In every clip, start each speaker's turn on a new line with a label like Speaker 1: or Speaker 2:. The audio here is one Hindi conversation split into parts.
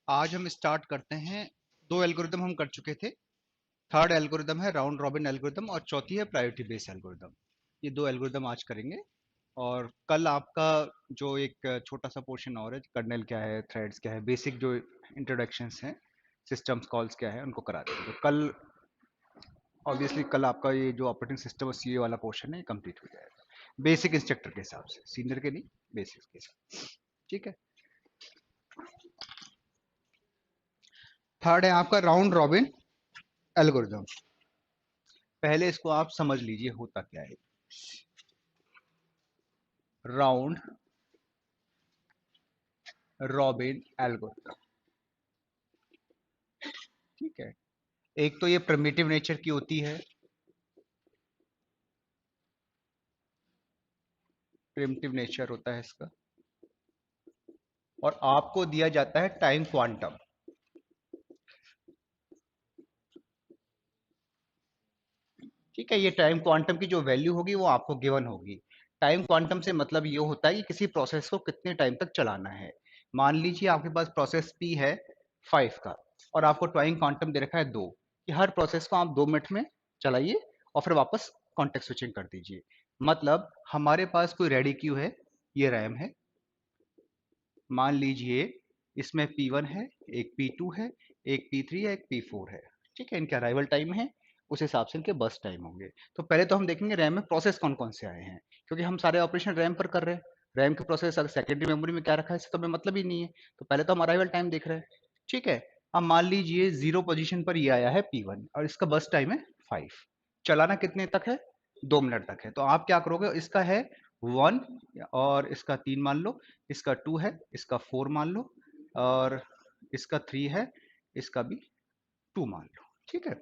Speaker 1: आज हम स्टार्ट करते हैं। दो एल्गोरिदम हम कर चुके थे। थर्ड एल्गोरिदम है राउंड रॉबिन एल्गोरिदम और चौथी है प्रायोरिटी बेस्ड एल्गोरिदम। ये दो एल्गोरिदम आज करेंगे। और कल आपका जो एक छोटा सा पोर्शन और है, कर्नेल क्या है, थ्रेड्स क्या है, बेसिक जो इंट्रोडक्शंस हैं, सिस्टम्स कॉल्स क्या है, उनको करा देंगे। तो कल ऑब्वियसली कल आपका ये जो ऑपरेटिंग सिस्टम और सीए वाला पोर्शन है कंप्लीट हो जाएगा, बेसिक इंस्ट्रक्टर के हिसाब से, सीनियर के नहीं, बेसिक के हिसाब। ठीक है। थर्ड है आपका राउंड रॉबिन एल्गोरिदम। पहले इसको आप समझ लीजिए होता क्या है। Round robin algorithm. ठीक है। एक तो ये प्रिमिटिव नेचर की होती है। प्रिमिटिव नेचर होता है इसका। और आपको दिया जाता है टाइम क्वांटम। ठीक है। ये टाइम क्वांटम की जो वैल्यू होगी वो आपको गिवन होगी। टाइम क्वांटम से मतलब ये होता है कि किसी प्रोसेस को कितने टाइम तक चलाना है। मान लीजिए आपके पास प्रोसेस पी है 5 का, और आपको टाइम क्वांटम दे रखा है 2, कि हर प्रोसेस को आप 2 मिनट में चलाइए और फिर वापस कॉन्टेक्स्ट स्विचिंग कर दीजिए। मतलब हमारे पास कोई रेडी क्यू है, ये रैम है। मान लीजिए इसमें P1 है, एक P2 है, एक P3 है, एक P4 है। ठीक है। इनके अराइवल टाइम है, उस हिसाब से इनके बस टाइम होंगे। तो पहले तो हम देखेंगे रैम में प्रोसेस कौन कौन से आए हैं, क्योंकि हम सारे ऑपरेशन रैम पर कर रहे हैं। रैम के प्रोसेस अगर सेकेंडरी मेमोरी में क्या रखा है इससे तो हमें मतलब ही नहीं है। तो पहले तो हम अराइवल टाइम देख रहे हैं। ठीक है। अब मान लीजिए जीरो पोजीशन पर ये आया है P1 और इसका बस टाइम है 5। चलाना कितने तक है? 2 मिनट तक है। तो आप क्या करोगे, इसका है 1 और इसका 3 मान लो, इसका 2 है, इसका 4 मान लो, और इसका 3 है, इसका भी 2 मान लो। ठीक है।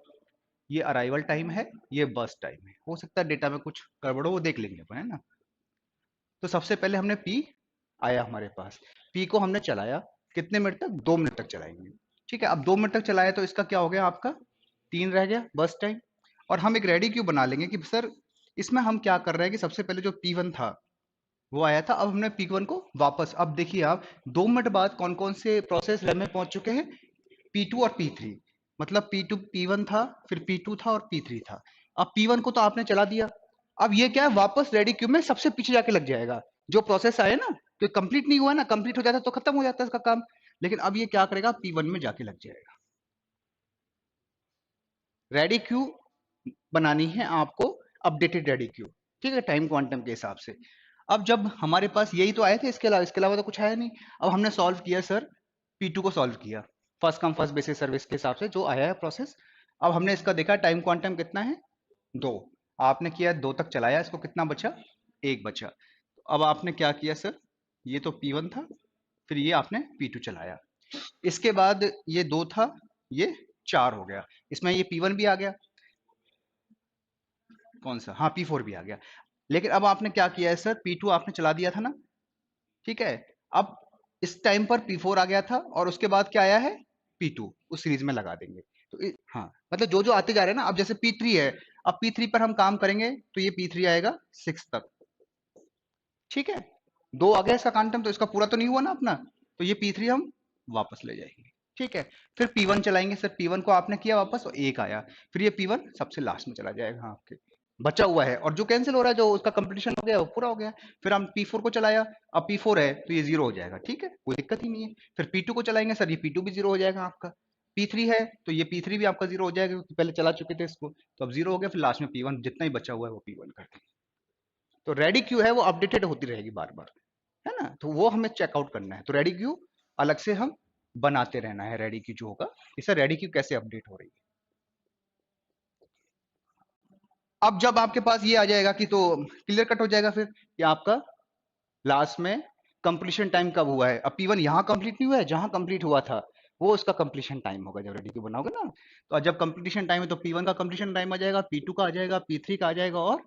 Speaker 1: ये अराइवल टाइम है, ये बस टाइम है। हो सकता है डेटा में कुछ गड़बड़ हो, वो देख लेंगे अपन, है ना। तो सबसे पहले हमने पी आया हमारे पास, पी को हमने चलाया कितने मिनट तक? 2 मिनट तक चलाएंगे। ठीक है। अब 2 मिनट तक चलाया तो इसका क्या हो गया, आपका 3 रह गया बस टाइम। और हम एक रेडी क्यू बना लेंगे कि सर इसमें हम क्या कर रहे हैं कि सबसे पहले जो P1 था वो आया था, अब हमने P1 को वापस, अब देखिए आप 2 मिनट बाद कौन कौन से प्रोसेस रैम में पहुंच चुके हैं? P2 और P3। मतलब P2 P1 था, फिर P2 था और P3 था। अब P1 को तो आपने चला दिया। अब ये क्या है, वापस रेडी क्यू में सबसे पीछे जाके लग जाएगा। जो प्रोसेस आए ना, तो कंप्लीट नहीं हुआ ना, कंप्लीट हो जाता तो खत्म हो जाता इसका काम। लेकिन अब ये क्या करेगा, P1 में जाके लग जाएगा। रेडी क्यू बनानी है आपको, अपडेटेड रेडी क्यू। ठीक है, टाइम क्वांटम के हिसाब से। अब जब हमारे पास यही तो आए थे, इसके अलावा तो कुछ आया नहीं। अब हमने सॉल्व किया सर, P2 को सॉल्व किया first come first basis service के हिसाब से जो आया है प्रोसेस। अब हमने इसका देखा टाइम क्वांटम कितना है, 2। आपने किया 2 तक चलाया, इसको कितना बचा? 1 बचा। तो अब आपने क्या किया सर, ये तो P1 था, फिर ये आपने P2 चलाया। इसके बाद ये 2 था, ये 4 हो गया। इसमें ये P1 भी आ गया। कौन सा? हाँ, P4 भी आ गया। लेकिन अब आपने क्या किया है सर, P2 आपने चला दिया था ना। ठीक है। अब इस टाइम पर P4 आ गया था और उसके बाद क्या आया है, P2, उस सीरीज में लगा देंगे। तो हाँ, मतलब जो जो आते जा रहे हैं ना, अब जैसे P3 है, अब P3 पर हम काम करेंगे तो ये P3 आएगा 6 तक। ठीक है। 2 आ गया इसका क्वांटम, तो इसका पूरा तो नहीं हुआ ना अपना, तो ये P3 हम वापस ले जाएंगे। ठीक है। फिर P1 चलाएंगे सर, P1 को आपने किया वापस और 1 आया, फिर ये P1 सबसे लास्ट में चला जाएगा। हाँ, आपके बचा हुआ है, और जो कैंसिल हो रहा है, जो उसका कंप्लीशन हो गया वो पूरा हो गया। फिर हम P4 को चलाया, अब P4 है तो ये 0 हो जाएगा। ठीक है, कोई दिक्कत ही नहीं है। फिर P2 को चलाएंगे सर, ये P2 भी 0 हो जाएगा आपका। P3 है तो ये P3 भी आपका 0 हो जाएगा, क्योंकि पहले चला चुके थे इसको, तो अब 0 हो गया। फिर लास्ट में P1 जितना ही बचा हुआ है वो P1 कर देंगे। तो रेडी क्यू है वो अपडेटेड होती रहेगी बार बार, है ना। तो वो हमें चेकआउट करना है। तो रेडी क्यू अलग से हम बनाते रहना है। रेडी क्यू जो होगा, इसे रेडी क्यू कैसे अपडेट हो रही है। अब जब आपके पास ये आ जाएगा कि तो क्लियर कट हो जाएगा फिर कि आपका लास्ट में कंप्लीशन टाइम कब हुआ है। अब P1 यहाँ कंप्लीट नहीं हुआ है, जहां कंप्लीट हुआ था वो उसका कंप्लीशन टाइम होगा जब रेडी क्यू बनाओगे ना। तो जब कंप्लीशन टाइम है तो P1 का कंप्लीशन टाइम आ जाएगा, P2 का आ जाएगा, P3 का आ जाएगा और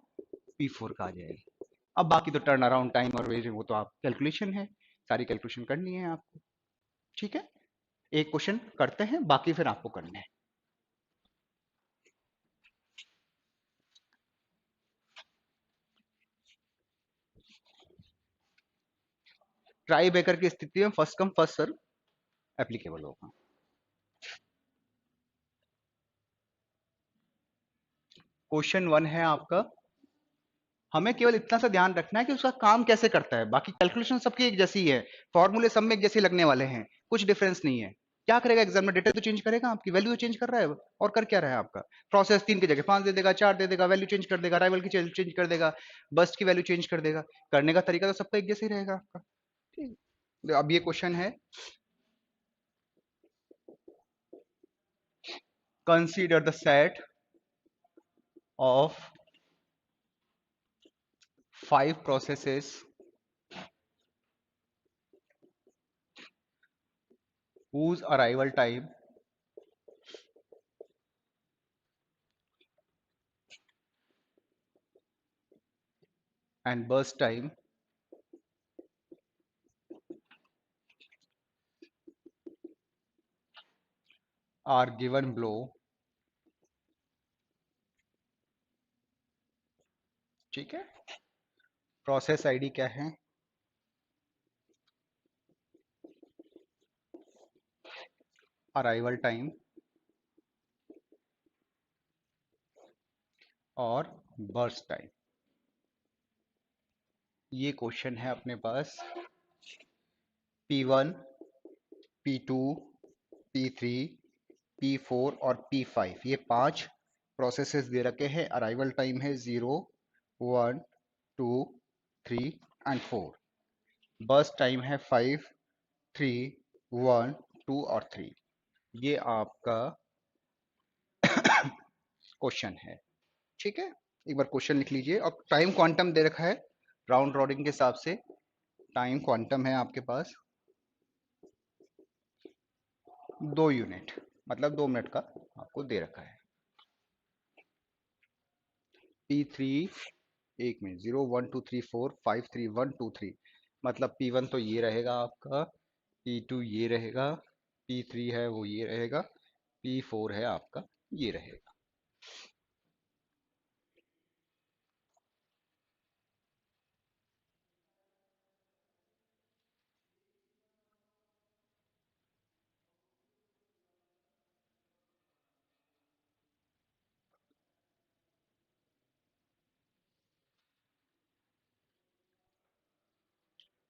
Speaker 1: P4 का आ जाएगा। अब बाकी तो टर्न अराउंड टाइम और वेज वो तो आप कैलकुलेशन है, सारी कैलकुलेशन करनी है आपको। ठीक है। एक क्वेश्चन करते हैं, बाकी फिर आपको करने हैं। ट्राई बेकर की स्थिति में first come first serve applicable होगा। क्वेश्चन 1 है आपका, हमें केवल इतना सा ध्यान रखना है कि उसका काम कैसे करता है, बाकी कैलकुलेशन सबकी एक जैसी है, फॉर्मूले सब में एक जैसे लगने वाले हैं, कुछ डिफरेंस नहीं है। क्या करेगा एग्जाम में, डेटा तो चेंज करेगा, आपकी वैल्यू चेंज कर रहा है, और कर क्या रहा है आपका, प्रोसेस 3 की जगह 5 दे देगा, 4 दे देगा, वैल्यू चेंज कर देगा, अराइवल की चेंज कर देगा, बस्ट की वैल्यू चेंज कर देगा, करने का तरीका तो सबका एक जैसे ही रहेगा आपका। ठीक, तो अब ये क्वेश्चन है, consider the set of 5 processes whose arrival time and burst time are given below। ठीक है, प्रोसेस आईडी क्या है, अराइवल टाइम और बर्स्ट टाइम। ये क्वेश्चन है अपने पास P1, P2, P3, P4 और P5, ये 5 प्रोसेसेस दे रखे हैं, अराइवल टाइम है 0, 1, 2, 3 एंड 4, बर्स्ट टाइम है 5, 3, 1, 2 और 3। ये आपका क्वेश्चन है। ठीक है, एक बार क्वेश्चन लिख लीजिए, और टाइम क्वांटम दे रखा है राउंड रॉबिन के हिसाब से। टाइम क्वांटम है आपके पास 2 यूनिट, मतलब 2 मिनट का आपको दे रखा है। P3, 1 मिनट, 0, 1, 2, 3, 4, 5, 3, 1, 2, 3, मतलब P1 तो ये रहेगा आपका, P2 ये रहेगा, P3 है वो ये रहेगा, P4 है आपका ये रहेगा।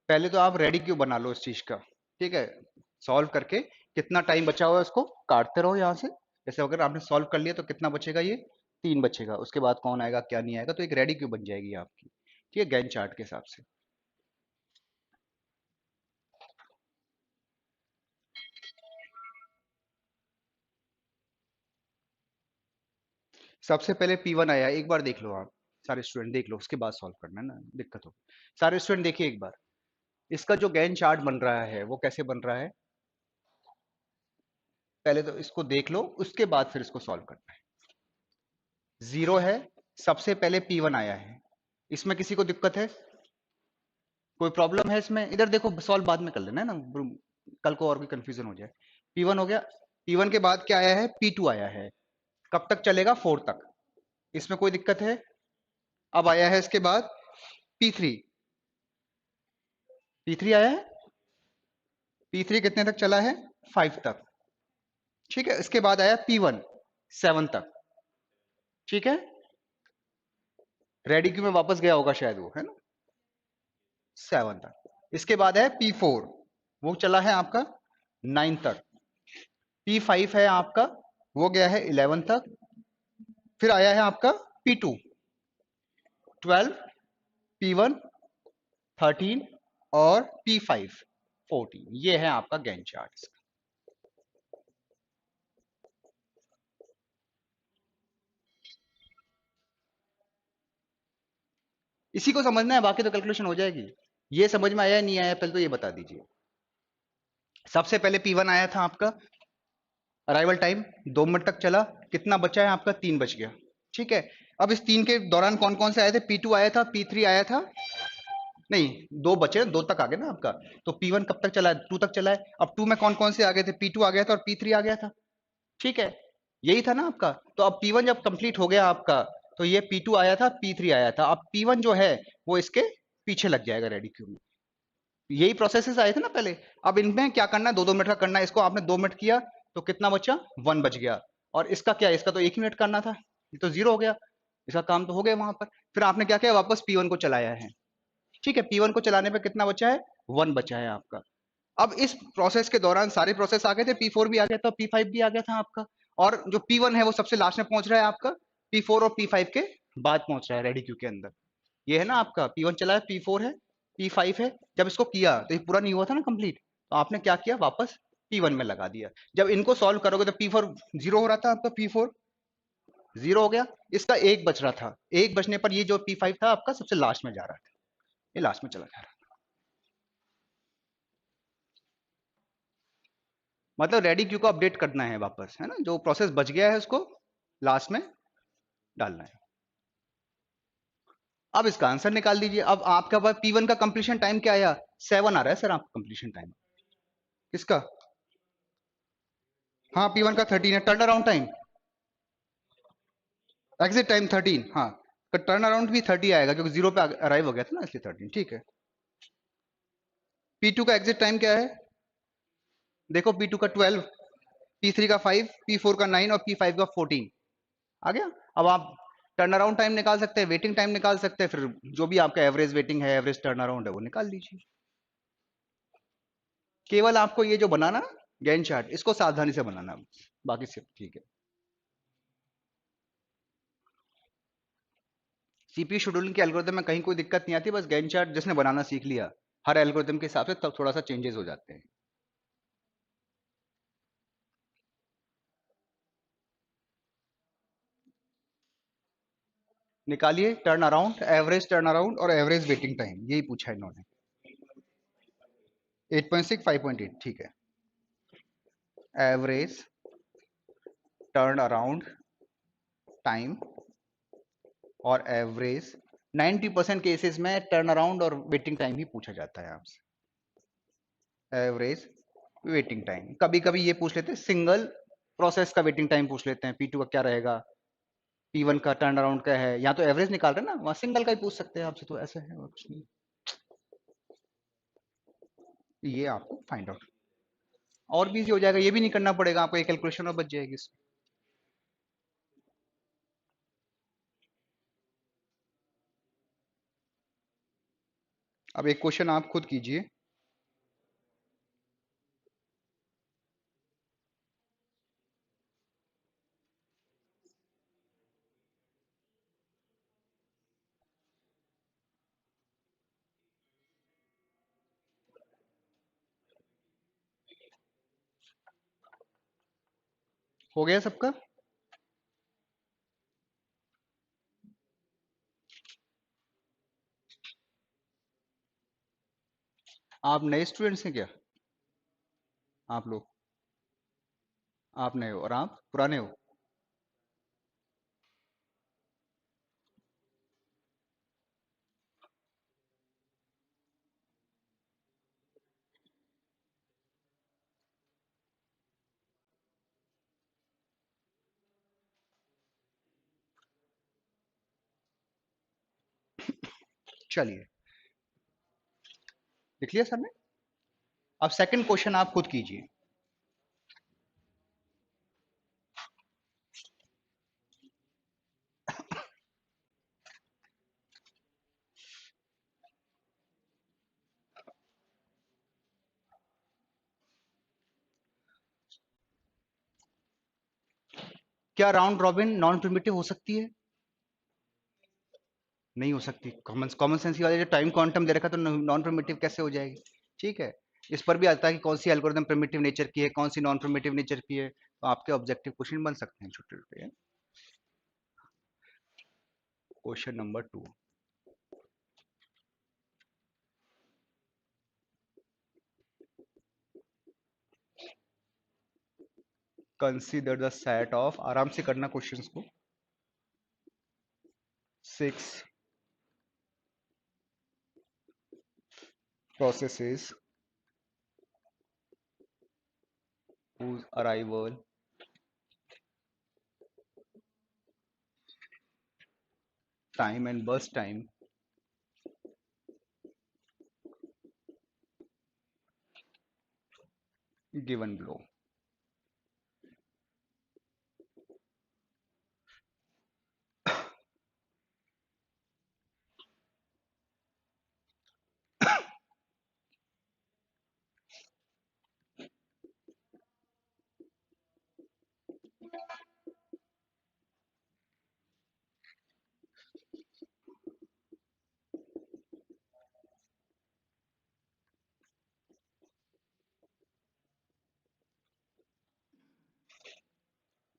Speaker 1: पहले तो आप रेडी क्यों बना लो इस चीज का। ठीक है, सॉल्व करके कितना टाइम बचा हुआ है उसको काटते रहो यहाँ से। जैसे अगर आपने सॉल्व कर लिया तो कितना बचेगा, ये 3 बचेगा, उसके बाद कौन आएगा क्या नहीं आएगा, तो एक रेडी क्यू बन जाएगी आपकी। ठीक है, गैन चार्ट के हिसाब से। सबसे पहले P1 आया, एक बार देख लो आप, सारे स्टूडेंट देख लो, उसके बाद सॉल्व करना है ना, दिक्कत हो। सारे स्टूडेंट देखिए एक बार, इसका जो गैन चार्ट बन रहा है वो कैसे बन रहा है, पहले तो इसको देख लो, उसके बाद फिर इसको सॉल्व करना है। 0 है, सबसे पहले P1 आया है, इसमें किसी को दिक्कत है, कोई प्रॉब्लम है इसमें, इधर देखो, सॉल्व बाद में कर लेना है ना, कल को और भी कंफ्यूजन हो जाए। P1 हो गया, P1 के बाद क्या आया है, P2 आया है, कब तक चलेगा, 4 तक, इसमें कोई दिक्कत है। अब आया है इसके बाद P3, P3 आया है, P3 कितने तक चला है, 5 तक। ठीक है, इसके बाद आया P1, 7 तक। ठीक है, रेडी क्यू में वापस गया होगा शायद वो, है ना, 7 तक। इसके बाद है P4, वो चला है आपका 9 तक। P5 है आपका, वो गया है 11 तक। फिर आया है आपका P2, 12, P1, 13 और P5, 14। ये है आपका गैन चार्ट। इसी को समझना है, बाकी तो कैलकुलेशन हो जाएगी। ये समझ में आया नहीं आया, पहले तो ये बता दीजिए। सबसे पहले P1 आया था आपका, अराइवल टाइम 2 मिनट तक चला, कितना बचा है आपका, 3 बच गया। ठीक है, अब इस 3 के दौरान कौन कौन से आए थे, P2 आया था, P3 आया था, नहीं, 2 बचे, 2 तक आ गए ना आपका। तो P1 कब तक चला है, 2 तक चला है। अब 2 में कौन कौन से आ गए थे, P2 आ गया था और P3 आ गया था। ठीक है, यही था ना आपका। तो अब P1 जब कंप्लीट हो गया आपका, तो ये P2 आया था, P3 आया था, अब P1 जो है वो इसके पीछे लग जाएगा रेडी क्यू में। यही प्रोसेसेस आए थे ना पहले। अब इनमें क्या करना है, 2-2 मिनट का करना है। इसको आपने 2 मिनट किया तो कितना बचा, 1 बच गया। और इसका क्या है, इसका तो 1 ही मिनट करना था, ये तो 0 हो गया। इसका काम तो हो गया वहां पर। फिर आपने क्या किया, वापस P1 को चलाया है। ठीक है, P1 को चलाने पे कितना बचा है, 1 बचा है आपका। अब इस प्रोसेस के दौरान सारे प्रोसेस आ गए थे, P4 भी आ गया था, P5 भी आ गया था आपका। और जो P1 है वो सबसे लास्ट में पहुंच रहा है आपका, P4 और P5 के बाद पहुंच रहा है रेडी क्यू के अंदर। ये है ना आपका P1 चला है, P4 है, P5 है। जब इसको किया तो ये पूरा नहीं हुआ था ना कंप्लीट, तो आपने क्या किया, वापस P1 में लगा दिया। जब इनको सॉल्व करोगे तो P4 0 हो रहा था आपका, P4 0 हो गया। इसका 1 बच रहा था, 1 बचने पर ये जो P5 था आपका सबसे लास्ट में जा रहा था, ये लास्ट में चला जा रहा था। मतलब रेडी क्यू को अपडेट करना है वापस, है ना, जो प्रोसेस बच गया है उसको लास्ट में डालना है। अब इसका आंसर निकाल दीजिए। अब आपका पास P1 का कंप्लीशन टाइम क्या आया, 7 आ रहा है सर आपका कंप्लीशन टाइम। किसका, हाँ P1 का 13 है। Turn around time, exit time 13, हाँ। तो टर्न अराउंड भी 30 आएगा क्योंकि 0 पे अराइव हो गया था ना, इसलिए 13, ठीक है। P2 का एग्जिट टाइम क्या है, देखो P2 का 12, P3 का 5, P4 का 9 और P5 का 14 आ गया। अब आप टर्न अराउंड टाइम निकाल सकते हैं, वेटिंग टाइम निकाल सकते हैं, फिर जो भी आपका एवरेज वेटिंग है, एवरेज टर्न अराउंड है, वो निकाल लीजिए। केवल आपको ये जो बनाना गैन चार्ट, इसको सावधानी से बनाना, बाकी सब ठीक है। सीपीयू शेड्यूलिंग के एल्गोरिथम में कहीं कोई दिक्कत नहीं आती, बस गैन चार्ट जिसने बनाना सीख लिया हर एल्गोरिथम के हिसाब से, तब थोड़ा सा चेंजेस हो जाते हैं। निकालिए turn around, average turn around और एवरेज वेटिंग टाइम, यही पूछा है इन्होंने। 8.6, 5.8, ठीक है। एवरेज टर्न अराउंड टाइम और एवरेज, 90% केसेस में टर्न अराउंड और वेटिंग टाइम ही पूछा जाता है आपसे। एवरेज वेटिंग टाइम, कभी कभी ये पूछ लेते हैं सिंगल प्रोसेस का वेटिंग टाइम पूछ लेते हैं, P2 का क्या रहेगा, P1 का टर्न अराउंड क्या है, या तो एवरेज निकाल रहे हैं ना, वहां सिंगल का ही पूछ सकते हैं आपसे, तो ऐसे है और कुछ नहीं। ये आपको फाइंड आउट और भी इजी हो जाएगा, ये भी नहीं करना पड़ेगा आपको, एक कैलकुलेशन और बच जाएगी इसमें। अब एक क्वेश्चन आप खुद कीजिए। हो गया सबका, आप नए स्टूडेंट्स हैं क्या, आप लोग, आप नए हो और आप पुराने हो। चलिए, लिख लिया सर ने। अब सेकंड क्वेश्चन आप खुद कीजिए। क्या राउंड रॉबिन नॉन प्रिमिटिव हो सकती है, नहीं हो सकती। कॉमन कॉमन सेंस की बात है, जो टाइम क्वांटम दे रखा है तो नॉन प्रिमिटिव कैसे हो जाएगी। ठीक है, इस पर भी आता है कि कौन सी एल्गोरिथम प्रिमिटिव नेचर की है, कौन सी नॉन प्रिमिटिव नेचर की है, तो आपके ऑब्जेक्टिव क्वेश्चन बन सकते हैं छोटे छोटे। Question number 2, consider the set of, आराम से करना क्वेश्चंस को, 6 processes whose arrival time and burst time given below.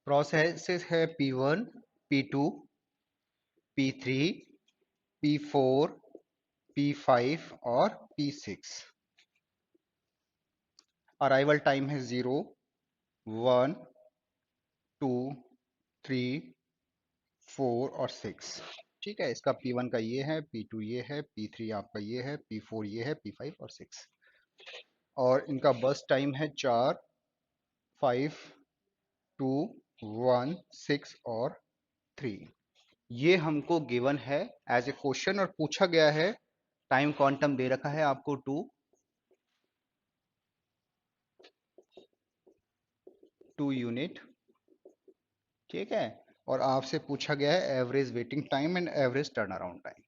Speaker 1: Process है P1, P2, P3, P4, P5 और P6। अराइवल टाइम है 0, 1, 2, 3, 4 और 6। ठीक है, इसका P1 का ये है, P2 ये है, P3 आपका ये है, P4 ये है, P5 और 6। और इनका बस टाइम है 4, 5, 2, 1, 6 और 3। ये हमको गिवन है एज ए क्वेश्चन और पूछा गया है। टाइम क्वांटम दे रखा है आपको 2 यूनिट। ठीक है, और आपसे पूछा गया है average waiting time and average turn around time.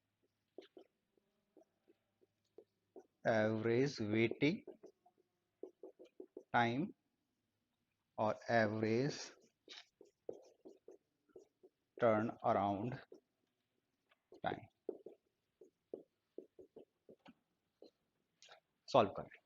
Speaker 1: Average waiting time और average turn around time solve करें।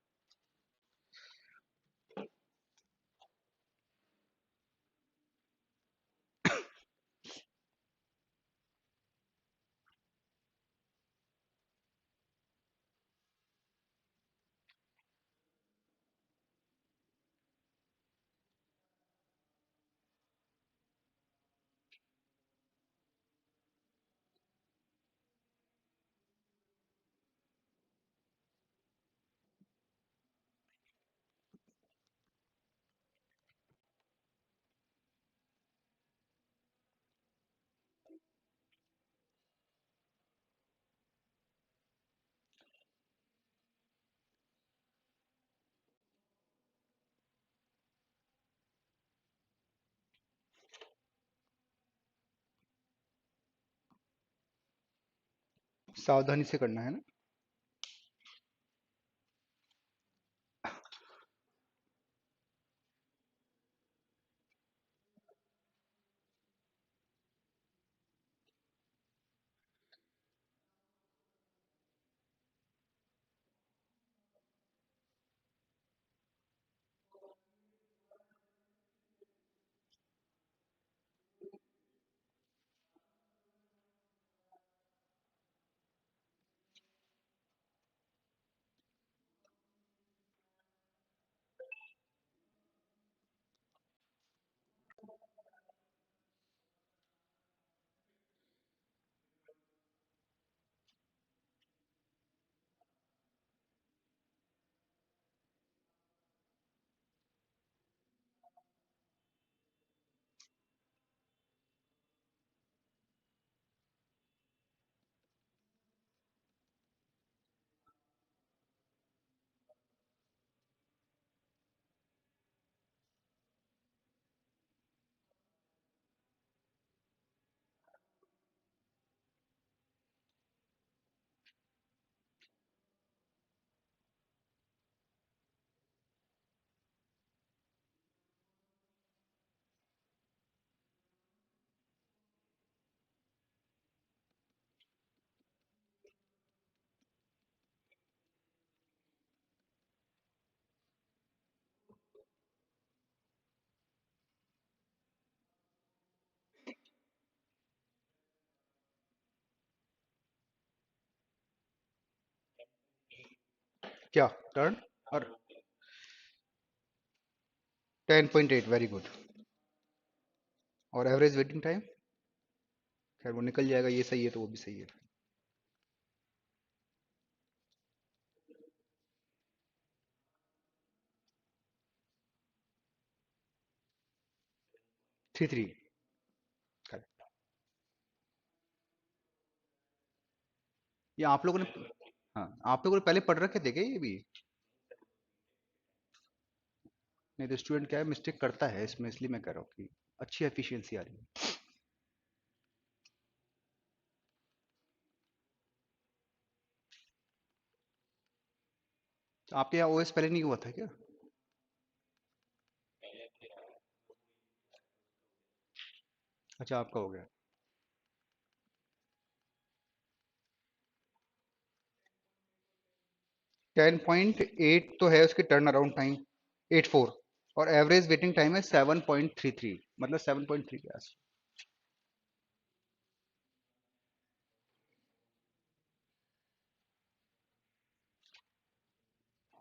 Speaker 1: सावधानी से करना है ना। क्या टर्न और 10.8, वेरी गुड। और एवरेज वेटिंग टाइम, खैर वो निकल जाएगा, ये सही है तो वो भी सही है। 3, 3। ये आप लोगों ने, हाँ आप लोगों ने पहले पढ़ रखे थे क्या ये भी? नहीं तो स्टूडेंट क्या है, मिस्टेक करता है इसमें, इसलिए मैं कह रहा हूँ कि अच्छी एफिशिएंसी आ रही है। आपके यहाँ ओएस पहले नहीं हुआ था क्या? अच्छा, आपका हो गया। 10.8 तो है उसकी टर्न अराउंड टाइम, 84। और एवरेज वेटिंग टाइम है 7.33, मतलब 7.3 के आस।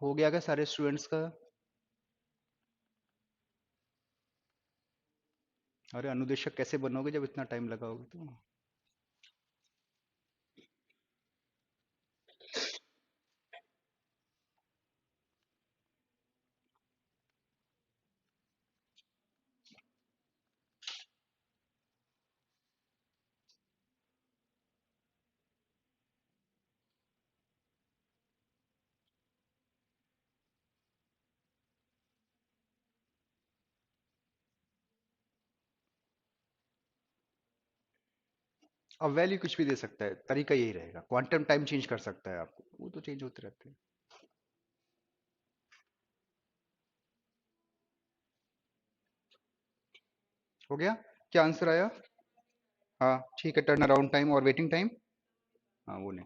Speaker 1: हो गया क्या सारे स्टूडेंट्स का? अरे अनुदेशक कैसे बनोगे जब इतना टाइम लगाओगे तो। अब वैल्यू कुछ भी दे सकता है, तरीका यही रहेगा, क्वांटम टाइम चेंज कर सकता है आपको, वो तो चेंज होते रहते हैं। हो गया? क्या आंसर आया? हाँ ठीक है, टर्न अराउंड टाइम और वेटिंग टाइम। हाँ वो नहीं।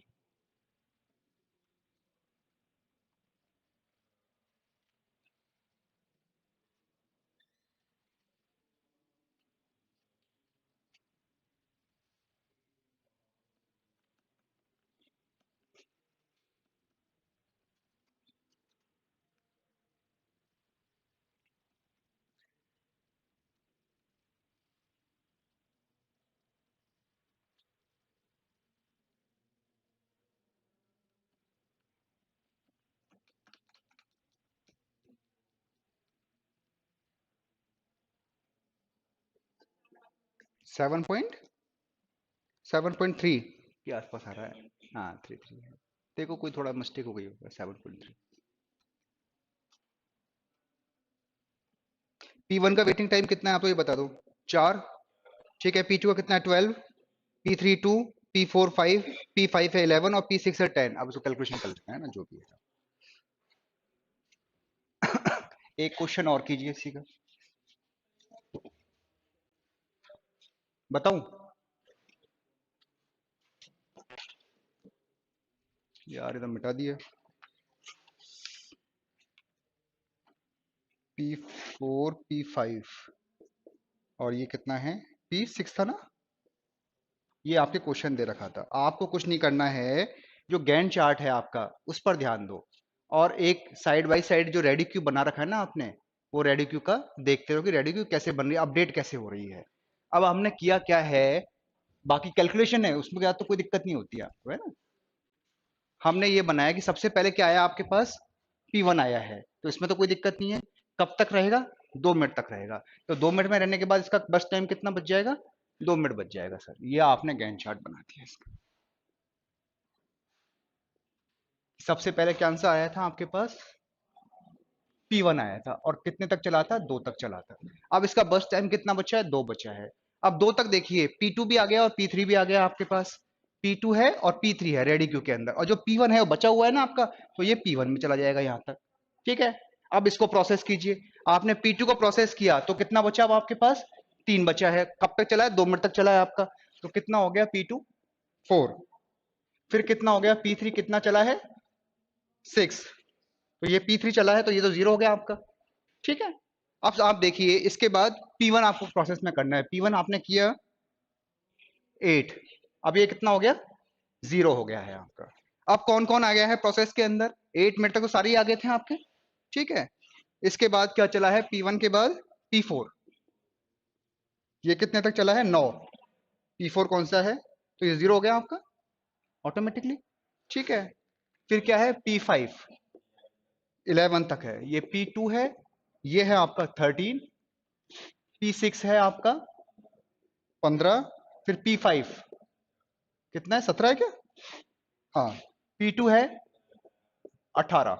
Speaker 1: 7.3 के आसपास आ रहा है। हाँ 3 है। देखो कोई थोड़ा मिस्टेक हो गई होगा, 7.3। P1 का वेटिंग टाइम कितना है आप तो ये बता दो। 4। ठीक है, P2 का कितना है? 12। P3 2, P4 5, P5 है 11 और P6 है 10। अब उसको कैलकुलेशन कर लेते हैं ना जो भी है। एक क्वेश्चन और कीजिए इसी का। बताऊं? यार एकदम मिटा दिया। P4 P5 और ये कितना है? P6 था ना? ये आपके क्वेश्चन दे रखा था, आपको कुछ नहीं करना है। जो गैन चार्ट है आपका उस पर ध्यान दो, और एक साइड बाय साइड जो रेडी क्यू बना रखा है ना आपने, वो रेडी क्यू का देखते रहो कि रेडी क्यू कैसे बन रही है, अपडेट कैसे हो रही है। अब हमने किया क्या है, बाकी कैलकुलेशन है उसमें क्या, तो कोई दिक्कत नहीं होती है आपको, है ना। हमने ये बनाया कि सबसे पहले क्या आया आपके पास? P1 आया है, तो इसमें तो कोई दिक्कत नहीं है। कब तक रहेगा? 2 मिनट तक रहेगा। तो 2 मिनट में रहने के बाद इसका बस टाइम कितना बच जाएगा? 2 मिनट बच जाएगा सर। ये आपने गैन चार्ट बना दिया इसका। सबसे पहले क्या आंसर आया था आपके पास? P1 आया था, और कितने तक चला था? 2 तक चला था। अब इसका बस टाइम कितना बचा है? 2 बचा है। अब 2 तक देखिए, P2 भी आ गया और P3 भी आ गया आपके पास। P2 है और P3 है रेडी क्यू के अंदर, और जो P1 है वो बचा हुआ है ना आपका, तो ये P1 में चला जाएगा यहाँ तक। ठीक है। अब इसको प्रोसेस कीजिए। आपने P2 को प्रोसेस किया तो कितना बचा अब आपके पास? 3 बचा है। कब तक चला है? 2 मिनट तक चला है आपका। तो कितना हो गया P2? 4। फिर कितना हो गया P3? कितना चला है? 6। तो ये P3 चला है, तो ये तो 0 हो गया आपका। ठीक है। अब आप देखिए इसके बाद P1 आपको प्रोसेस में करना है। P1 आपने किया 8। अब ये कितना हो गया? 0 हो गया है आपका। अब कौन कौन आ गया है प्रोसेस के अंदर? 8 मिनट तक तो सारे ही आ गए थे आपके। ठीक है। इसके बाद क्या चला है? P1 के बाद P4। ये कितने तक चला है? 9। P4 कौन सा है? तो ये 0 हो गया आपका ऑटोमेटिकली। ठीक है। फिर क्या है? P5 11 तक है। ये P2 है, ये है आपका 13। P6 है आपका 15। फिर P5 कितना है? 17 है क्या? हाँ। P2 है 18।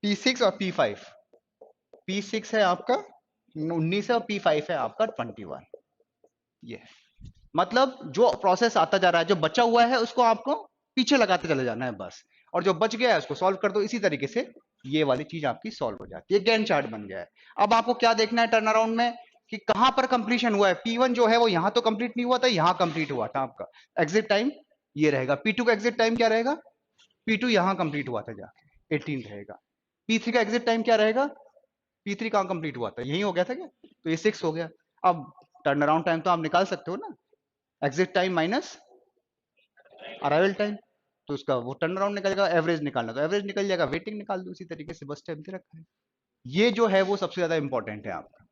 Speaker 1: P6 और P5। P6 है आपका 19 है और P5 है आपका 21। ये मतलब जो प्रोसेस आता जा रहा है, जो बचा हुआ है उसको आपको पीछे लगाते चले जाना है बस, और जो बच गया है उसको सॉल्व कर दो। इसी तरीके से ये वाली चीज आपकी सॉल्व हो जाती है, गैन चार्ट बन गया है। अब आपको क्या देखना है टर्न अराउंड में कि कहां पर कंप्लीशन हुआ है। P1 जो है वो यहां तो कंप्लीट नहीं हुआ था, यहां कंप्लीट हुआ था आपका। एग्जिट टाइम ये रहेगा। P2 का एग्जिट टाइम क्या रहेगा? P2 यहां कंप्लीट हुआ था जाके 18 रहेगा। P3 का एग्जिट टाइम क्या रहेगा? P3 कहां कंप्लीट हुआ था? यही हो गया था क्या? तो ये 6 हो गया। अब टर्न अराउंड टाइम तो आप निकाल सकते हो ना, exit time minus arrival time. तो उसका वो टर्न अराउंड निकलेगा, एवरेज निकालना तो एवरेज निकल जाएगा, वेटिंग निकाल दो। इसी तरीके से बस टाइम दे रखा है। ये जो है वो सबसे ज्यादा इंपॉर्टेंट है आपका।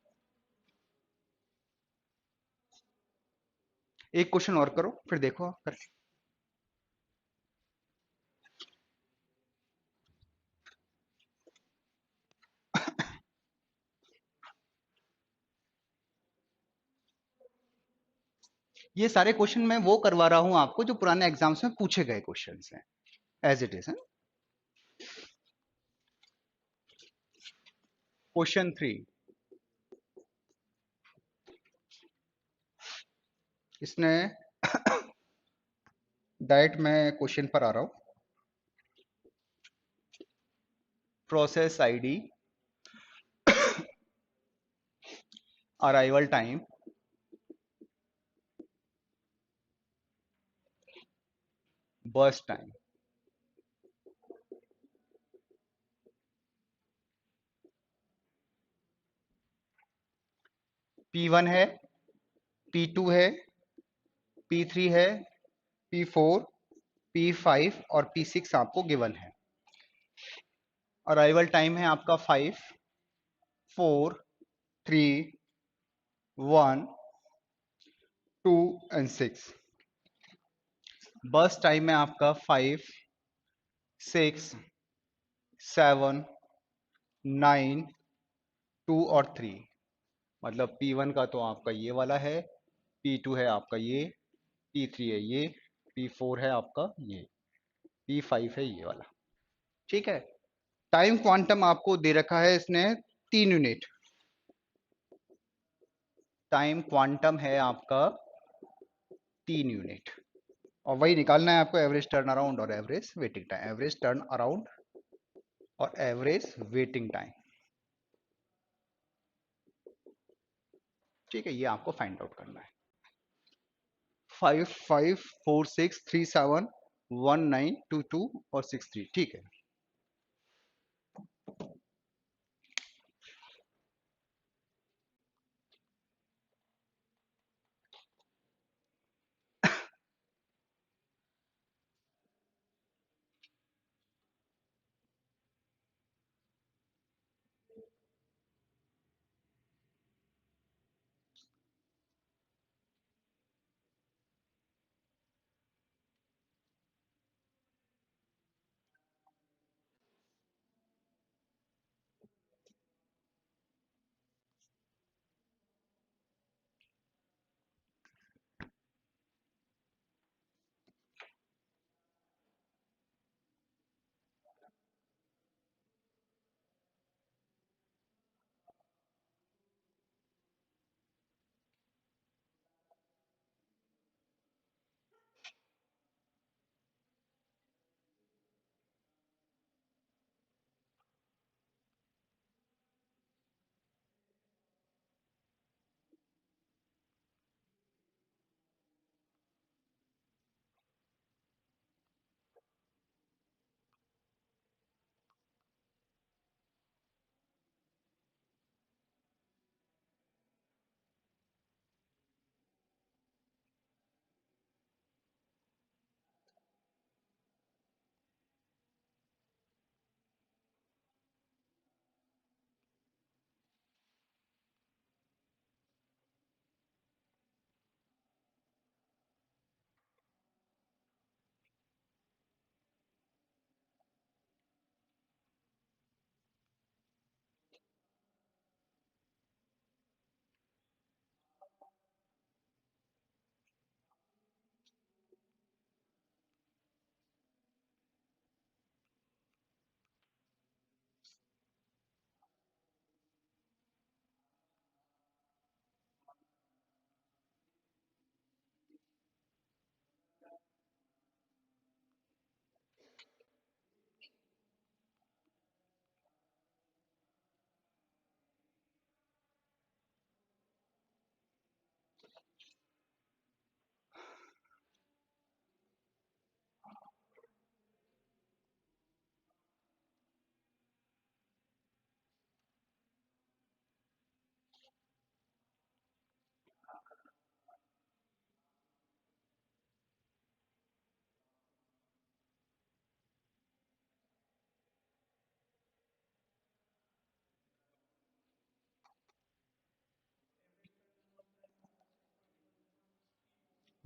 Speaker 1: एक क्वेश्चन और करो फिर देखो आप करके। ये सारे क्वेश्चन मैं वो करवा रहा हूं आपको जो पुराने एग्जाम्स में पूछे गए क्वेश्चन हैं, एज इट इज। क्वेश्चन 3, इसने डायरेक्ट मैं क्वेश्चन पर आ रहा हूं। Process ID, arrival time, burst time. P1 है, P2 है, P3 है, P4, P5 और P6 आपको गिवन है। अराइवल टाइम है आपका 5, 4, 3, 1, 2 एंड 6। बस टाइम है आपका 5, 6, 7, 9, 2 और 3। मतलब P1 का तो आपका ये वाला है, P2 है आपका ये, P3 है ये, P4 है आपका ये, P5 है ये वाला। ठीक है। टाइम क्वांटम आपको दे रखा है इसने 3 यूनिट। टाइम क्वांटम है आपका 3 यूनिट, और वही निकालना है आपको, एवरेज टर्न अराउंड और average waiting time. Average turn around और एवरेज वेटिंग टाइम। ठीक है, ये आपको फाइंड आउट करना है। 5546371922 और 63। ठीक है।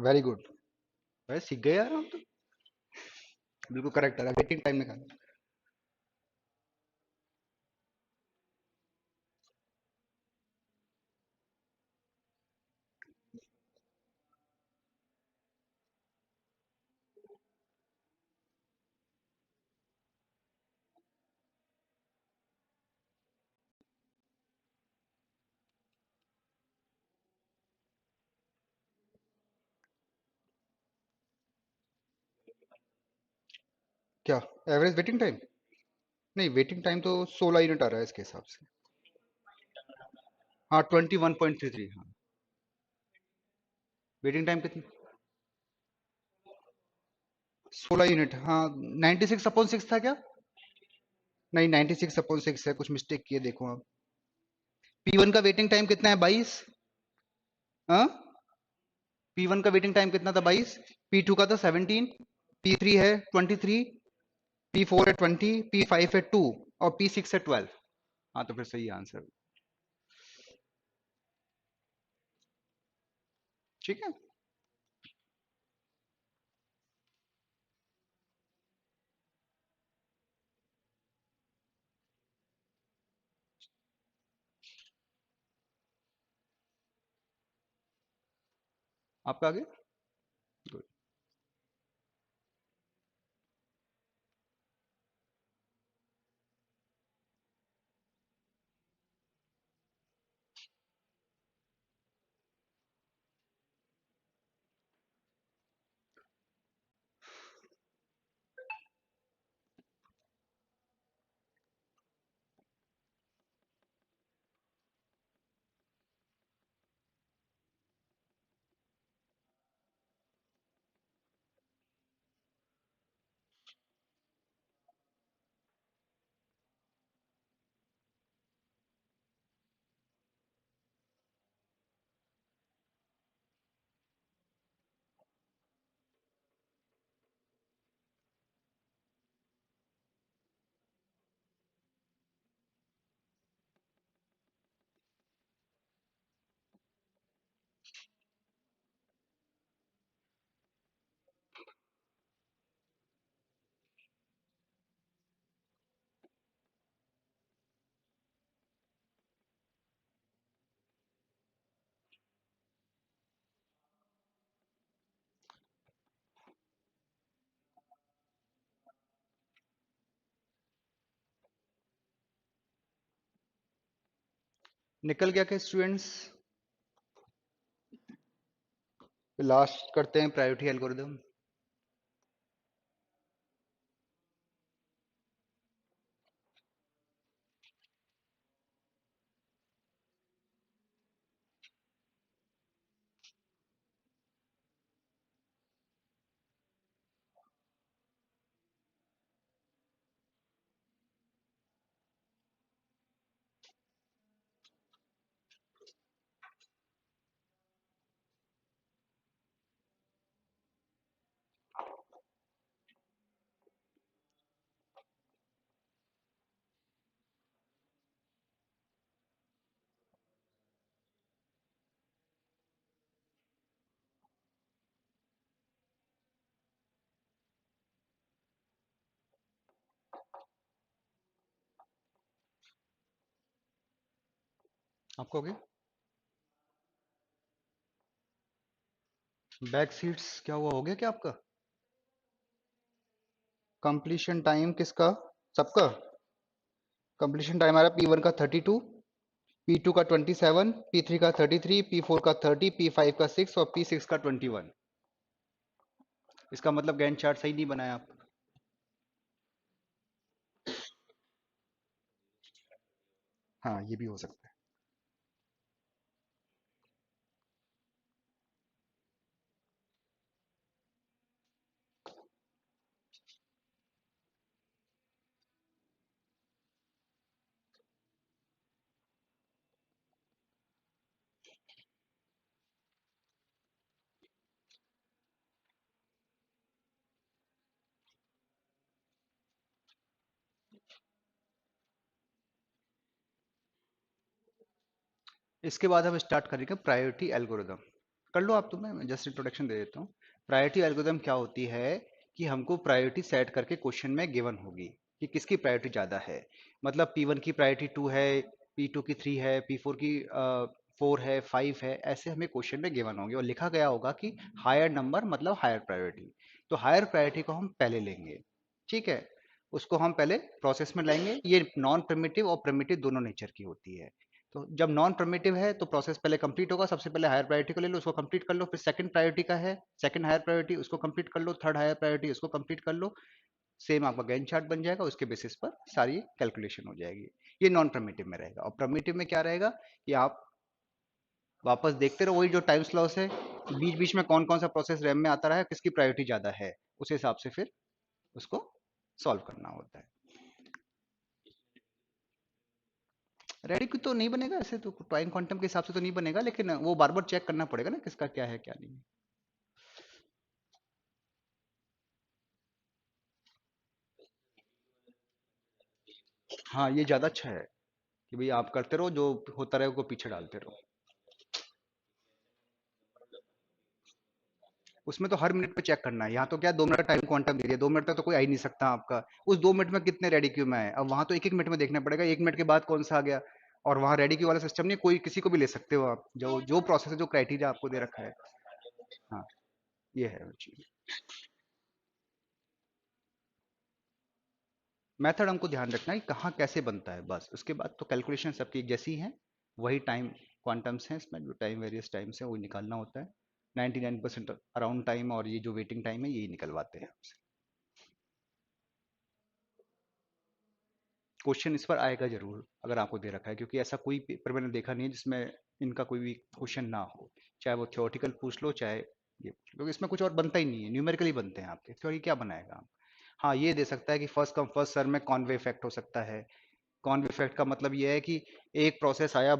Speaker 1: Very good. वैसे सीख गए यार हम तो। बिल्कुल करेक्ट है, वेटिंग टाइम निकाल। क्या एवरेज वेटिंग टाइम? नहीं, वेटिंग टाइम तो 16 यूनिट आ रहा है इसके हिसाब से। हाँ, 21.33। हाँ, वेटिंग टाइम कितनी? 16 यूनिट, हाँ। 96/6 था क्या? नहीं, 96/6 है, कुछ मिस्टेक किए, देखो आप। P1 का वेटिंग टाइम कितना है? 22। हाँ, P1 का वेटिंग टाइम कितना था? 22। P2 का था 17। P3 है 23। P4 है 20। P5 है 2। और P6 है 12। हाँ, तो फिर सही आंसर। ठीक है। आपका आगे। Good. निकल गया क्या स्टूडेंट्स? लास्ट करते हैं प्रायोरिटी एल्गोरिदम। आपको हो गया? बैक सीट्स क्या हुआ, हो गया क्या आपका? कंप्लीशन टाइम किसका? सबका। कंप्लीशन टाइम आ रहा है P1 का 32। P2 का 27। P3 का 33। P4 का 30। P5 का 6 और P6 का 21। इसका मतलब गैंट चार्ट सही नहीं बनाया आप। हाँ, ये भी हो सकता है। इसके बाद हम स्टार्ट करेंगे प्रायोरिटी एल्गोरिदम। कर लो आप, तो मैं जस्ट इंट्रोडक्शन दे देता हूँ। प्रायोरिटी एल्गोरिदम क्या होती है कि हमको प्रायोरिटी सेट करके क्वेश्चन में गिवन होगी कि किसकी प्रायोरिटी ज़्यादा है। मतलब P1 की प्रायोरिटी 2 है, P2 की 3 है, P4 की 4 है, 5 है, ऐसे हमें क्वेश्चन में गिवन होंगे और लिखा गया होगा कि हायर नंबर मतलब हायर प्रायोरिटी। तो हायर प्रायोरिटी को हम पहले लेंगे, ठीक है, उसको हम पहले प्रोसेस में लाएंगे। ये नॉन प्रिमिटिव और प्रिमिटिव दोनों नेचर की होती है। तो जब नॉन प्रिमिटिव है तो प्रोसेस पहले कंप्लीट होगा, सबसे पहले हायर प्रायोरिटी को ले लो, उसको कंप्लीट कर लो, फिर सेकंड प्रायोरिटी का है, सेकंड हायर प्रायोरिटी उसको कंप्लीट कर लो, थर्ड हायर प्रायोरिटी उसको कंप्लीट कर लो। सेम आपका गैन चार्ट बन जाएगा, उसके बेसिस पर सारी कैलकुलेशन हो जाएगी। ये नॉन प्रिमिटिव में रहेगा। और प्रिमिटिव में क्या रहेगा कि आप वापस देखते रहो, वही जो टाइम स्लॉस है, बीच बीच में कौन कौन सा प्रोसेस रैम में आता रहा है, किसकी प्रायोरिटी ज्यादा है, उस हिसाब से फिर उसको सॉल्व करना होता है। रेडी क्यू तो नहीं बनेगा ऐसे, तो टाइम क्वांटम के हिसाब से तो नहीं बनेगा, लेकिन वो बार बार चेक करना पड़ेगा ना किसका क्या है क्या नहीं है। हाँ, ये ज्यादा अच्छा है कि भाई आप करते रहो, जो होता रहे उसको पीछे डालते रहो। उसमें तो हर मिनट पे चेक करना है। यहाँ तो क्या 2 मिनट टाइम क्वांटम दे दिया, 2 मिनट तक तो कोई आ ही नहीं सकता आपका। उस 2 मिनट में कितने रेडी क्यू में है, अब वहां तो एक एक मिनट में देखना पड़ेगा, 1 मिनट के बाद कौन सा आ गया। और वहाँ रेडी क्यू वाला सिस्टम नहीं, कोई किसी को भी ले सकते हो आप, जो जो प्रोसेस है, जो क्राइटेरिया आपको दे रखा है। हाँ, ये है वो चीज। मेथड हमको ध्यान रखना है कि कहाँ कैसे बनता है, बस उसके बाद तो कैलकुलेशन सबकी एक जैसी हैं। वही टाइम क्वांटम्स हैं इसमें, जो टाइम वेरियस टाइम्स है वो निकालना होता है। 99% अराउंड टाइम और ये जो वेटिंग टाइम है यही निकलवाते हैं। क्वेश्चन इस पर आएगा जरूर अगर आपको दे रखा है, क्योंकि ऐसा कोई पेपर मैंने देखा नहीं है जिसमें इनका कोई भी क्वेश्चन ना हो। चाहे वो थ्योरेटिकल पूछ लो, चाहे ये पूछ लो, क्योंकि इसमें कुछ और बनता ही नहीं है, न्यूमेरिकली बनते हैं आपके, थ्योरी क्या बनाएगा आप। हाँ, ये दे सकता है कि फर्स्ट कम फर्स्ट सर्व में कॉन्वे इफेक्ट हो सकता है। कॉन्वे इफेक्ट का मतलब ये है कि एक प्रोसेस आया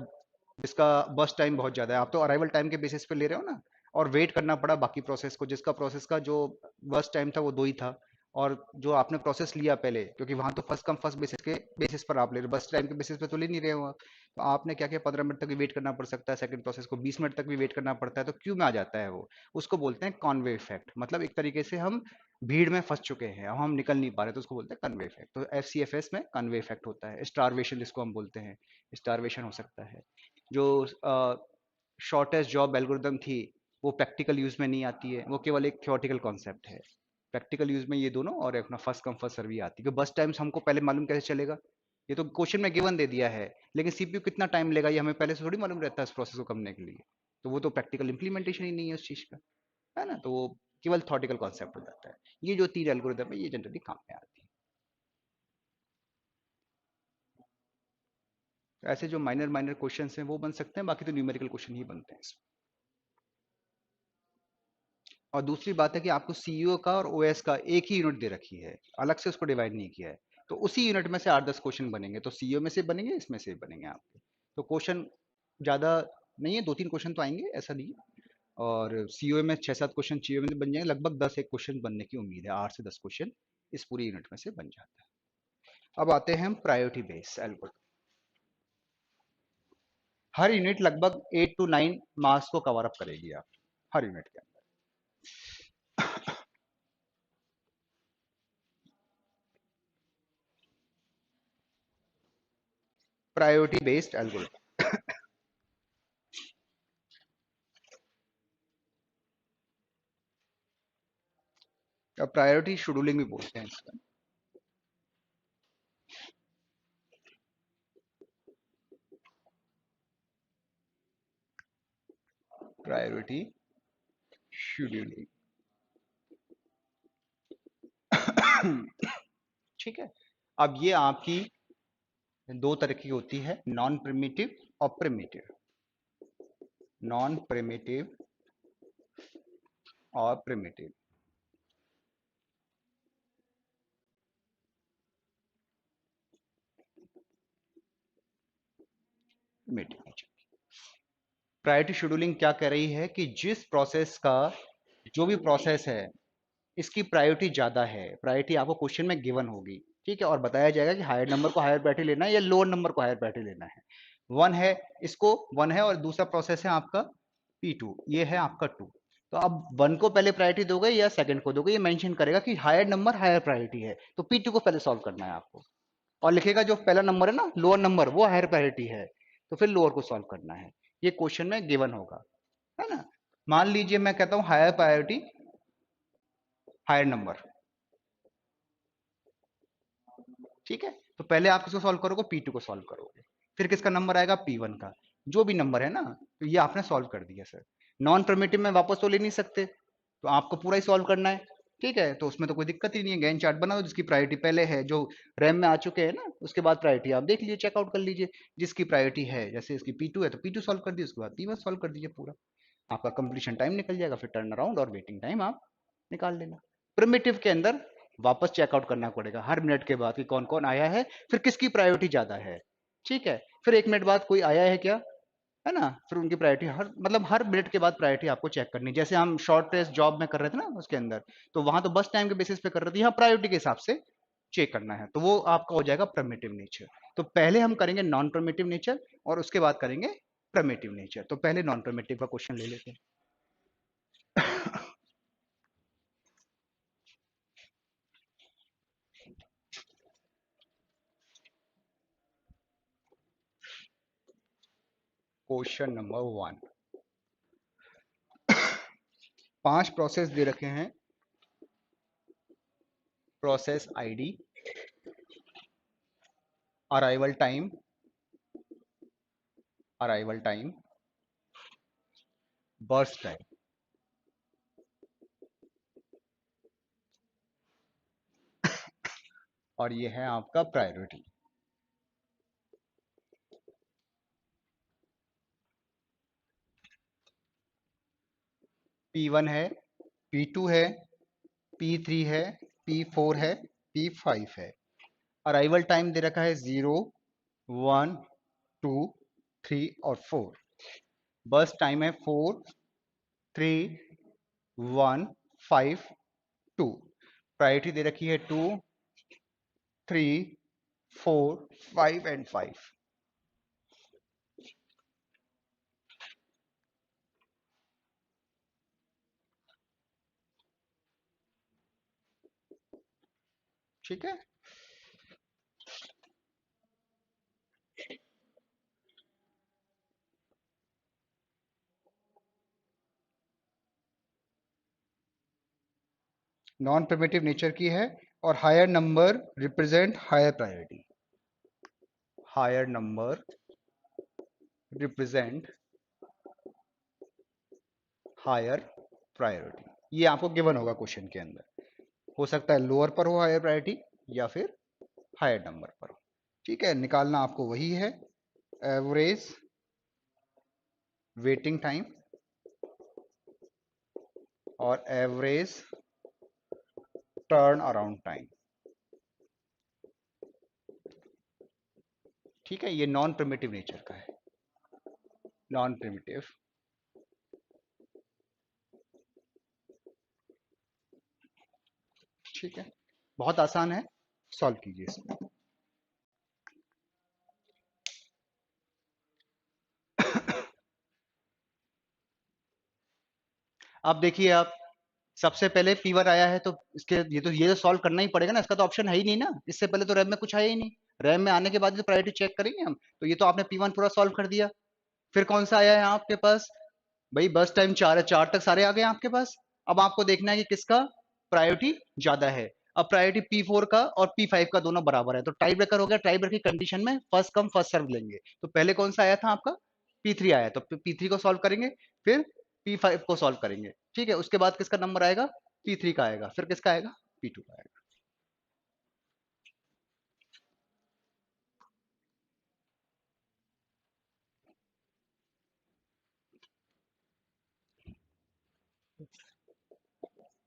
Speaker 1: जिसका बस टाइम बहुत ज्यादा है, आप तो अराइवल टाइम के बेसिस पे ले रहे हो ना, और वेट करना पड़ा बाकी प्रोसेस को, जिसका प्रोसेस का जो बस टाइम था वो 2 ही था। और जो आपने प्रोसेस लिया पहले, क्योंकि वहां तो फर्स्ट कम फर्स्ट बेसिस के बेसिस पर आप ले रहे हो, बस टाइम के बेसिस पे तो ले नहीं रहे हो आप। तो आपने क्या किया, 15 मिनट तक भी वेट करना पड़ सकता है, सेकंड प्रोसेस को 20 मिनट तक भी वेट करना पड़ता है, तो क्यों में आ जाता है वो। उसको बोलते हैं कॉन्वे इफेक्ट। मतलब एक तरीके से हम भीड़ में फंस चुके हैं, अब हम निकल नहीं पा रहे, तो उसको बोलते हैं कन्वे इफेक्ट। तो एफ में कन्वे इफेक्ट होता है। स्टारवेशन जिसको हम बोलते हैं, स्टारवेशन हो सकता है। जो शॉर्टेस्ट जॉब एल्गोरिदम थी, वो प्रैक्टिकल यूज में नहीं आती है, वो केवल एक थ्योरेटिकल कॉन्सेप्ट है। प्रैक्टिकल यूज में ये दोनों और अपना फर्स्ट कम फर्स्ट सर्व आती है। बस टाइम्स हमको पहले मालूम कैसे चलेगा, ये तो क्वेश्चन में गिवन दे दिया है, लेकिन सीपीयू कितना टाइम लेगा ये हमें पहले से थोड़ी मालूम रहता है इस प्रोसेस को करने के लिए। तो वो तो प्रैक्टिकल इंप्लीमेंटेशन ही नहीं है उस चीज का, है ना, तो वो केवल थ्योरेटिकल कॉन्सेप्ट हो जाता है। ये जो 3 एल्गोरिदम है ये जनरली काम में आती है। ऐसे जो माइनर माइनर क्वेश्चन हैं वो बन सकते हैं, बाकी तो न्यूमेरिकल क्वेश्चन ही बनते हैं इसमें। और दूसरी बात है कि आपको सीईओ का और ओएस का एक ही यूनिट दे रखी है, अलग से उसको डिवाइड नहीं किया है। तो उसी यूनिट में से 8-10 क्वेश्चन बनेंगे, तो सीईओ में से बनेंगे, इसमें से बनेंगे आपके। तो क्वेश्चन ज़्यादा नहीं है, 2-3 क्वेश्चन तो आएंगे, ऐसा नहीं है। और सीईओ में 6-7 क्वेश्चन सीईओ में बन जाएंगे, लगभग 10 एक क्वेश्चन बनने की उम्मीद है, 8 से 10 क्वेश्चन इस पूरी यूनिट में से बन जाता है। अब आते हैं हम प्रायोरिटी बेस एल्गोरिथम। हर यूनिट लगभग 8 to 9 मार्क्स को कवर अप करेगी आप, हर यूनिट के अंदर। Priority based algorithm, priority scheduling भी बोलते हैं इसका। Priority scheduling. ठीक है। अब ये आपकी दो तरह की होती है, नॉन प्रिमिटिव और प्रिमिटिव। नॉन प्रिमिटिव और प्रिमिटिव। प्रिमिटिव प्रायोरिटी शेड्यूलिंग क्या कह रही है कि जिस प्रोसेस का, जो भी प्रोसेस है, इसकी प्रायोरिटी ज्यादा है, प्रायोरिटी आपको क्वेश्चन में गिवन होगी, ठीक है, और बताया जाएगा कि हायर नंबर को हायर प्रायोरिटी लेना है या लोअर नंबर को हायर प्रायोरिटी लेना है। वन है, इसको वन है, और दूसरा प्रोसेस है आपका P2 ये है आपका 2। तो अब 1 को पहले प्रायोरिटी दोगे या सेकंड को दोगे, ये मेंशन करेगा कि हायर नंबर हायर प्रायोरिटी है, तो P2 को पहले सॉल्व करना है आपको। और लिखेगा जो पहला नंबर है ना, लोअर नंबर, वो हायर प्रायोरिटी है, तो फिर लोअर को सॉल्व करना है। ये क्वेश्चन में गिवन होगा, है ना। मान लीजिए मैं कहता हूं हायर प्रायोरिटी हायर नंबर, ठीक है। तो पहले आप किसको सॉल्व करोगे, P2 को सॉल्व करोगे, फिर किसका नंबर आएगा, P1 का, जो भी नंबर है ना। तो ये आपने सॉल्व कर दिया सर। नॉन प्रिमिटिव में वापस तो ले नहीं सकते, तो आपको पूरा ही सॉल्व करना है, ठीक है। तो उसमें तो कोई दिक्कत ही नहीं है, गैन चार्ट बना दो, जिसकी प्रायोरिटी पहले है, जो रैम में आ चुके हैं ना, उसके बाद प्रायोरिटी आप देख लीजिए, चेकआउट कर लीजिए। जिसकी प्रायोरिटी है, जैसे इसकी P2 है तो P2 सॉल्व कर दिए, उसके बाद P1 सॉल्व कर दीजिए पूरा, आपका कंप्लीशन टाइम निकल जाएगा, फिर टर्न अराउंड और वेटिंग टाइम आप निकाल लेना। प्रिमिटिव के अंदर वापस चेकआउट करना पड़ेगा हर मिनट के बाद कि कौन कौन आया है, फिर किसकी प्रायोरिटी ज्यादा है, ठीक है। फिर 1 मिनट बाद कोई आया है क्या, है ना, फिर उनकी प्रायोरिटी हर, मतलब हर मिनट के बाद प्रायोरिटी आपको चेक करनी, जैसे हम शॉर्ट टेस्ट जॉब में कर रहे थे ना उसके अंदर, तो वहां तो बस टाइम के बेसिस पे कर रहे थे, यहाँ प्रायोरिटी के हिसाब से चेक करना है, तो वो आपका हो जाएगा प्रिमिटिव नेचर। तो पहले हम करेंगे नॉन प्रिमिटिव नेचर और उसके बाद करेंगे प्रिमिटिव नेचर। तो पहले नॉन प्रिमिटिव का क्वेश्चन ले लेते हैं। क्वेश्चन नंबर 1, 5 प्रोसेस दे रखे हैं, process ID, arrival time, arrival time, burst time, और ये है आपका प्रायोरिटी। P1 है, P2 है, P3 है, P4 है, P5 है। अराइवल टाइम दे रखा है 0, 1, 2, 3 और 4। बस टाइम है 4, 3, 1, 5, 2। प्रायोरिटी दे रखी है 2, 3, 4, 5 एंड 5। ठीक है। नॉन प्रिमिटिव नेचर की है, और higher number represent higher priority, higher number represent higher priority. ये आपको गिवन होगा क्वेश्चन के अंदर, हो सकता है लोअर पर हो हायर प्रायोरिटी, या फिर हायर नंबर पर हो, ठीक है। निकालना आपको वही है, एवरेज वेटिंग टाइम और एवरेज टर्न अराउंड टाइम, ठीक है। ये नॉन प्रिमिटिव नेचर का है, नॉन प्रिमिटिव। ठीक है, बहुत आसान है, सॉल्व कीजिए इसमें। अब देखिए आप, सबसे पहले P1 आया है, तो इसके ये तो सॉल्व करना ही पड़ेगा ना, इसका तो ऑप्शन है ही नहीं ना, इससे पहले तो रैम में कुछ आया ही नहीं। रैम में आने के बाद तो प्रायोरिटी चेक करेंगे हम, तो ये तो आपने P1 पूरा सॉल्व कर दिया। फिर कौन सा आया है आपके पास, भाई बस टाइम 4 है, 4 तक सारे आ गए आपके पास। अब आपको देखना है कि किसका प्रायोरिटी ज्यादा है। अब प्रायोरिटी P4 का और P5 का दोनों बराबर है, तो टाई ब्रेकर हो गया। टाई ब्रेकर की कंडीशन में फर्स्ट कम फर्स्ट सर्व लेंगे, तो पहले कौन सा आया था आपका, P3 आया, तो P3 को सॉल्व करेंगे, फिर P5 को सॉल्व करेंगे, ठीक है। उसके बाद किसका नंबर आएगा, P3 का आएगा, फिर किसका आएगा, P2 का आएगा।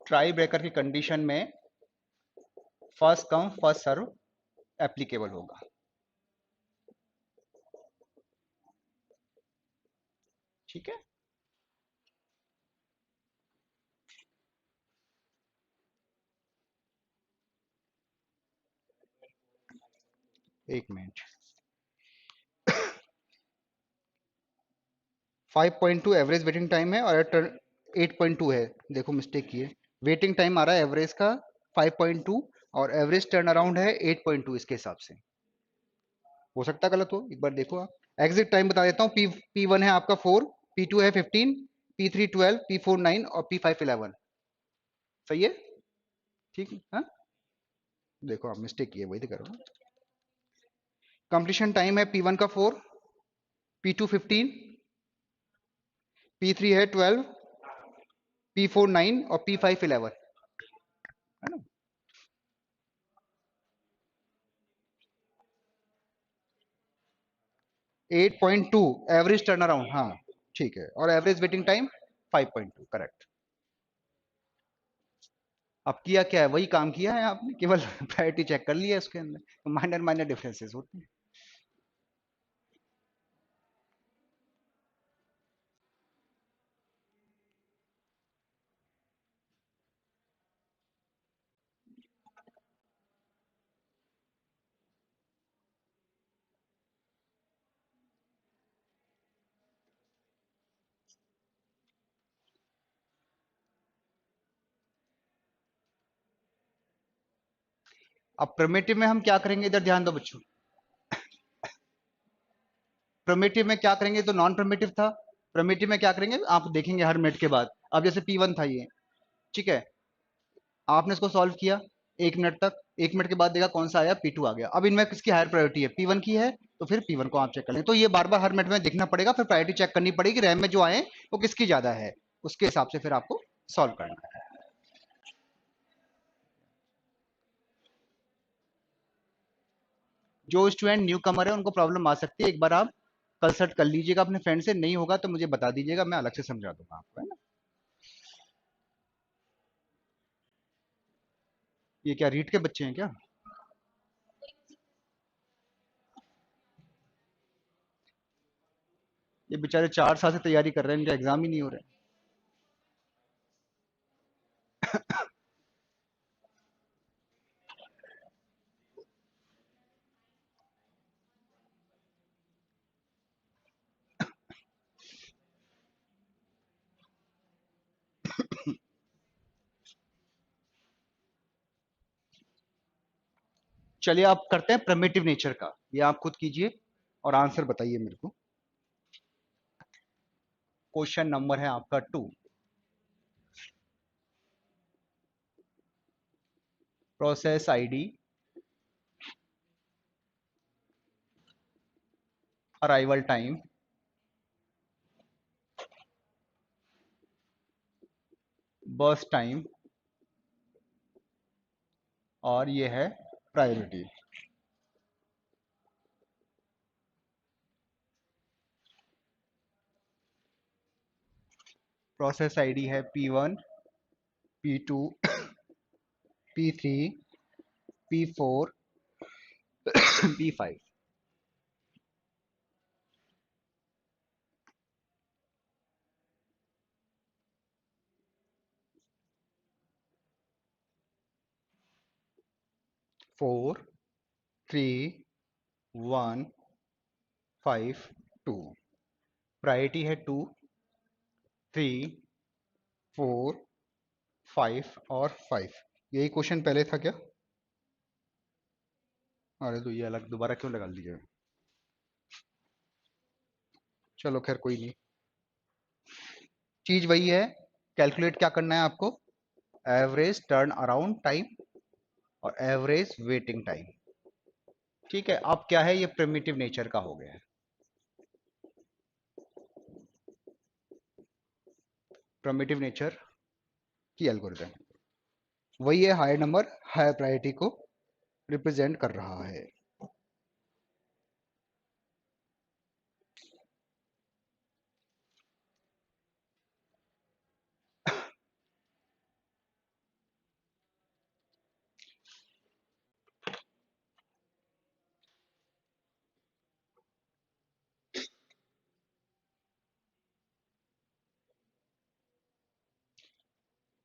Speaker 1: ट्राई ब्रेकर की कंडीशन में first come first serve applicable होगा, ठीक है। एक मिनट, 5.2 एवरेज वेटिंग टाइम है और 8.2 है। देखो मिस्टेक की है, वेटिंग टाइम आ रहा है एवरेज का 5.2 और एवरेज टर्न अराउंड है 8.2, इसके हिसाब से हो सकता है गलत हो, एक बार देखो आप। एग्जिट टाइम बता देता हूँ, P1 है आपका 4, P2 है 15, P3 12, P4 9 और P5 11। सही है, ठीक है हाँ? देखो आप मिस्टेक की है, वही तो करो। कंप्लीशन टाइम है P1 का 4, P2 15, P3 है 12, P4 9 और P5 11, है ना? 8.2 एवरेज टर्न अराउंड, हाँ ठीक है, और एवरेज वेटिंग टाइम 5.2, करेक्ट। अब किया क्या है, वही काम किया है आपने, केवल प्रायोरिटी चेक कर लिया है उसके अंदर, तो माइनर माइनर डिफरेंसेस होते हैं। अब प्रिमिटिव में हम क्या करेंगे, इधर ध्यान दो बच्चों। प्रिमिटिव में क्या करेंगे, तो नॉन प्रिमिटिव था। प्रिमिटिव में क्या करेंगे आप देखेंगे हर मिनट के बाद। अब जैसे P1 था ये, ठीक है, आपने इसको सॉल्व किया 1 मिनट तक, 1 मिनट के बाद देखा कौन सा आया, P2 आ गया। अब इनमें किसकी हायर प्रायोरिटी है, P1 की है, तो फिर P1 को आप चेक कर लें। तो ये बार बार हर मिनट में देखना पड़ेगा, फिर प्रायोरिटी चेक करनी पड़ेगी, रैम में जो आए वो किसकी ज्यादा है, उसके हिसाब से फिर आपको सॉल्व करना है। जो स्टूडेंट न्यू कमर है उनको प्रॉब्लम आ सकती है, एक बार आप कंसल्ट कर लीजिएगा अपने फ्रेंड से, नहीं होगा तो मुझे बता दीजिएगा, मैं अलग से समझा दूंगा आपको, है ना। ये क्या रीट के बच्चे हैं क्या? ये बेचारे 4 साल से तैयारी कर रहे हैं, इनका एग्जाम ही नहीं हो रहा है। चलिए आप करते हैं प्रिमिटिव नेचर का, ये आप खुद कीजिए और आंसर बताइए मेरे को। क्वेश्चन नंबर है आपका 2। Process ID, arrival time, burst time, और ये है प्रायोरिटी। प्रोसेस आईडी है P1, P2, P3, P4, P5। 4 3 1 5 2। Priority है 2 3 4 5 और 5। यही क्वेश्चन पहले था क्या? अरे तो ये अलग दोबारा क्यों लगा लीजिए? चलो खैर कोई नहीं, चीज वही है। कैलकुलेट क्या करना है आपको, एवरेज टर्न अराउंड टाइम और एवरेज वेटिंग टाइम। ठीक है, अब क्या है, ये प्रिमिटिव नेचर का हो गया है। प्रिमिटिव नेचर की एल्गोरिथम वही है, हायर नंबर हायर प्रायोरिटी को रिप्रेजेंट कर रहा है।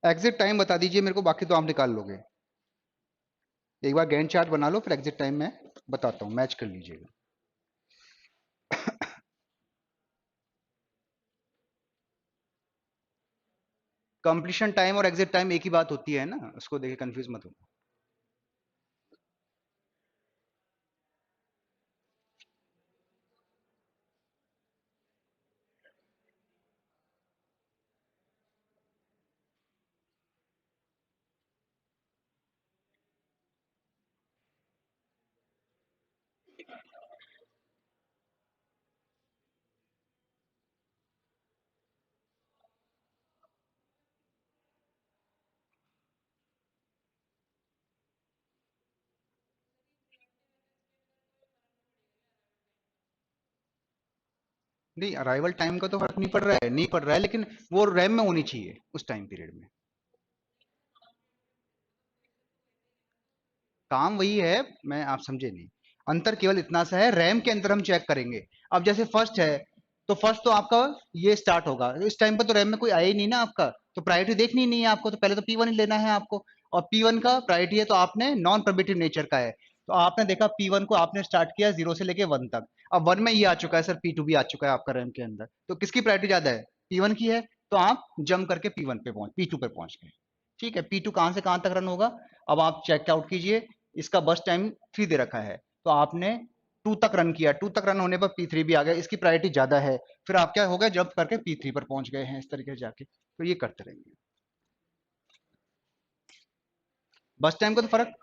Speaker 1: एग्जिट टाइम बता दीजिए मेरे को, बाकी तो आप निकाल लोगे। एक बार गैंट चार्ट बना लो, फिर एग्जिट टाइम मैं बताता हूँ, मैच कर लीजिएगा। कंप्लीशन टाइम और एग्जिट टाइम एक ही बात होती है ना, उसको देखे कंफ्यूज मत हो। नहीं, अराइवल टाइम का तो फर्क नहीं पड़ रहा है, नहीं पड़ रहा है, लेकिन वो रैम में होनी चाहिए उस टाइम पीरियड में। काम वही है, मैं आप समझे नहीं। अंतर केवल इतना सा है, रैम के अंदर हम चेक करेंगे। अब जैसे फर्स्ट है, तो फर्स्ट तो आपका ये स्टार्ट होगा, इस टाइम पर तो रैम में कोई आया ही नहीं ना आपका, तो प्रायोरिटी देखनी ही नहीं है आपको, तो पहले तो P1 ही लेना है आपको। और P1 का प्रायोरिटी है, तो आपने नॉन प्रॉबिटिव नेचर का है, तो आपने देखा P1 को आपने स्टार्ट किया 0 से लेके 1 तक। अब 1 में ये आ चुका है सर, P2 भी आ चुका है आपका रैम के अंदर, तो किसकी प्रायोरिटी ज्यादा है? P1 की है। तो आप जंप करके P2 पे पहुंच गए। ठीक है, P2 कहां से कहां तक रन होगा? अब आप चेक आउट कीजिए, इसका बस टाइम 3 दे रखा है, तो आपने 2 तक रन किया, 2 तक रन होने पर P3 भी आ गया, इसकी प्रायोरिटी ज्यादा है, फिर आप क्या हो गए, जंप करके P3 पर पहुंच गए हैं इस तरीके से जाके। तो ये करते रहेंगे। बस टाइम का तो फर्क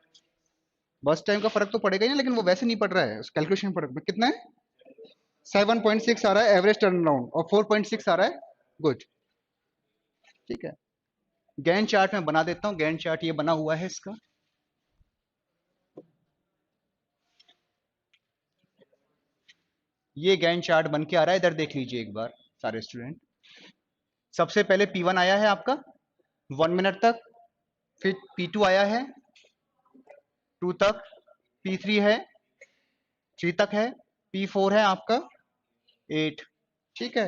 Speaker 1: बस टाइम का फर्क तो पड़ेगा ही ना, लेकिन वो वैसे नहीं पड़ रहा है, उस कैलकुलेशन फर्क में कितना है? 7.6 आ रहा है एवरेज टर्न अराउंड, और 4.6 आ रहा है गुड। ठीक है, गैन चार्ट में बना देता हूँ, गैन चार्ट ये बना हुआ है इसका। ये गैन चार्ट बन के आ रहा है, इधर देख लीजिए एक बार सारे स्टूडेंट। सबसे पहले P1 आया है आपका 1 मिनट तक, फिर P2 आया है 2 तक, P3 है 3 तक है, P4 है आपका 8। ठीक है,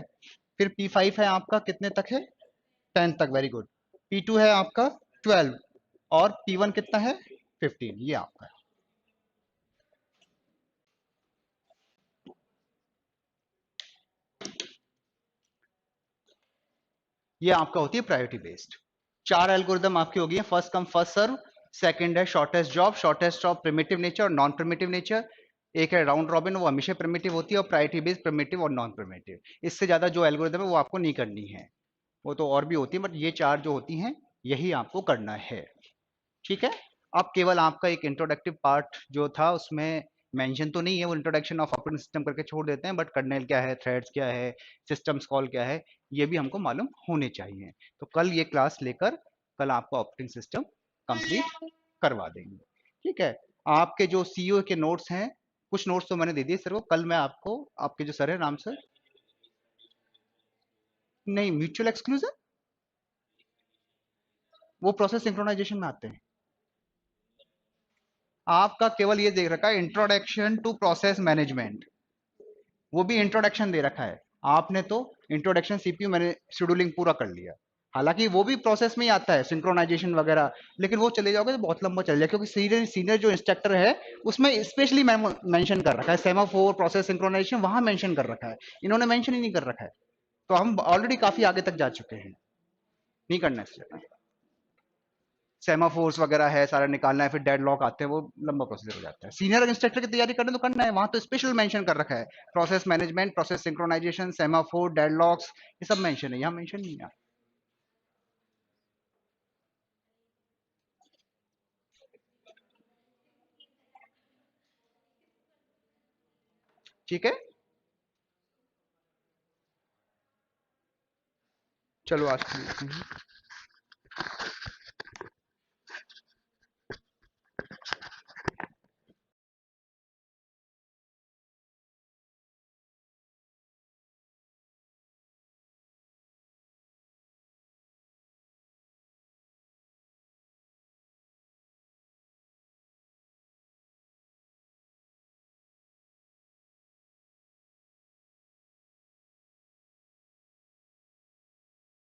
Speaker 1: फिर P5 है आपका कितने तक है? 10 तक, वेरी गुड। P2 है आपका 12, और P1 कितना है? 15। ये आपका है। ये आपका होती है प्रायोरिटी बेस्ड। 4 एल्गोरिदम आपकी होगी, first come first serve, second है शॉर्टेस्ट जॉब प्रिमिटिव नेचर और नॉन प्रिमिटिव नेचर, एक है राउंड रॉबिन, वो हमेशा प्रिमिटिव होती है, और प्रायोरिटी बेस्ड प्रिमिटिव और नॉन प्रिमिटिव। इससे ज्यादा जो एल्गोरिदम है वो आपको नहीं करनी है, वो तो और भी होती है, बट ये 4 जो होती हैं यही आपको करना है। ठीक है, अब केवल आपका एक इंट्रोडक्टिव पार्ट जो था उसमें मेंशन तो नहीं है, वो इंट्रोडक्शन ऑफ ऑपरेटिंग सिस्टम करके छोड़ देते हैं, बट कर्नेल क्या है, थ्रेड्स क्या है, सिस्टम्स कॉल क्या है, ये भी हमको मालूम होने चाहिए। तो कल ये क्लास लेकर कल आपका ऑपरेटिंग सिस्टम कंप्लीट करवा देंगे। ठीक है, आपके जो सीईओ के नोट्स हैं, कुछ नोट्स तो मैंने दे दिए सर को, कल मैं आपको, आपके जो सर है राम सर, नहीं म्यूचुअल एक्सक्लूसिव, वो प्रोसेस सिंक्रोनाइजेशन में आते हैं। आपका केवल ये देख रखा है इंट्रोडक्शन टू प्रोसेस मैनेजमेंट, वो भी इंट्रोडक्शन दे रखा है आपने, तो इंट्रोडक्शन सीपीयू मैंने शेड्यूलिंग पूरा कर लिया। हालांकि वो भी प्रोसेस में ही आता है सिंक्रोनाइजेशन वगैरह, लेकिन वो चले जाओगे तो बहुत लंबा चल जाएगा, क्योंकि सीनियर सीनियर जो इंस्ट्रक्टर है उसमें स्पेशली मेंशन कर रखा है सेमाफोर प्रोसेस सिंक्रोनाइजेशन, वहां मेंशन कर रखा है, इन्होंने मेंशन ही नहीं कर रखा है। तो हम ऑलरेडी काफी आगे तक जा चुके हैं, नहीं करना है। सेमाफोर्स वगैरह है सारा निकालना है, फिर डेडलॉक आते हैं, वो लंबा प्रोसीजर हो जाता है। सीनियर इंस्ट्रक्टर की तैयारी करने तो करना है, वहां तो स्पेशल मेंशन कर रखा है process management, process synchronisation, semaphore, deadlocks, ये सब मेंशन है, यहाँ मेंशन नहीं है। ठीक है, चलो आज के लिए इतना ही।